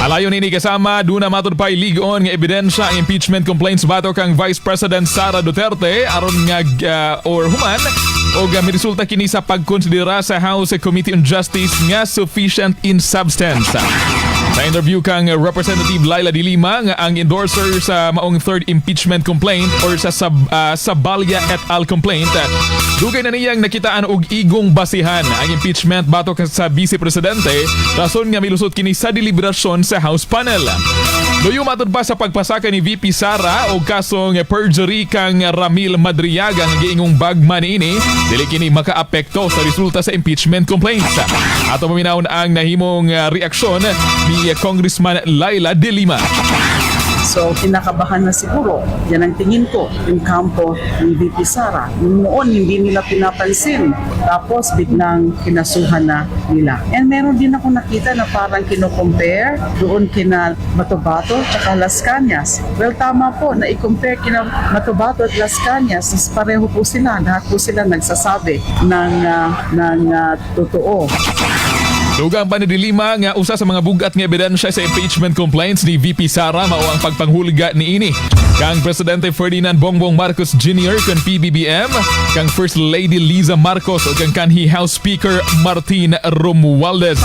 Alayon ini kasama duna matud pay ligon nga ebidensya ang impeachment complaints batok kang Vice President Sara Duterte aron nga or human o resulta kini sa pagkonsidera sa House Committee on Justice nga sufficient in substance. Sa interview kang Representative Laila de Lima nga ang endorser sa maong third impeachment complaint or sa Sabalya et al. Complaint, dugay na niyang nakitaan og igong basihan ang impeachment batok sa Vice Presidente rason nga milusot kini sa deliberasyon sa House panel. Luyo matud pa sa pagpasaka ni VP Sara og kasong perjury kang Ramil Madriaga nga giingong bagman niini dili kini makaapekto sa resulta sa impeachment complaints. Ato maminawon ang nahimong reaksyon ni Congressman Laila de Lima. So, kinakabahan na siguro. Yan ang tingin ko, yung kampo ng VP Sara. Noon, hindi nila pinapansin. Tapos, biglang kinasuhan na nila. And meron din ako nakita na parang kino-compare doon kina Matobato at Las Cañas. Well, tama po na i-compare kina Matobato at Las Cañas. Pareho po sila. Lahat po sila nagsasabi ng totoo. Dugang pa ni de Lima nga usa sa mga bugat nga ebidensya sa impeachment complaints ni VP Sara mao ang pagpanghulga niini kang Presidente Ferdinand Bongbong Marcos Jr. kan PBBM, kang First Lady Liza Marcos o kang kanhi House Speaker Martin Romualdez.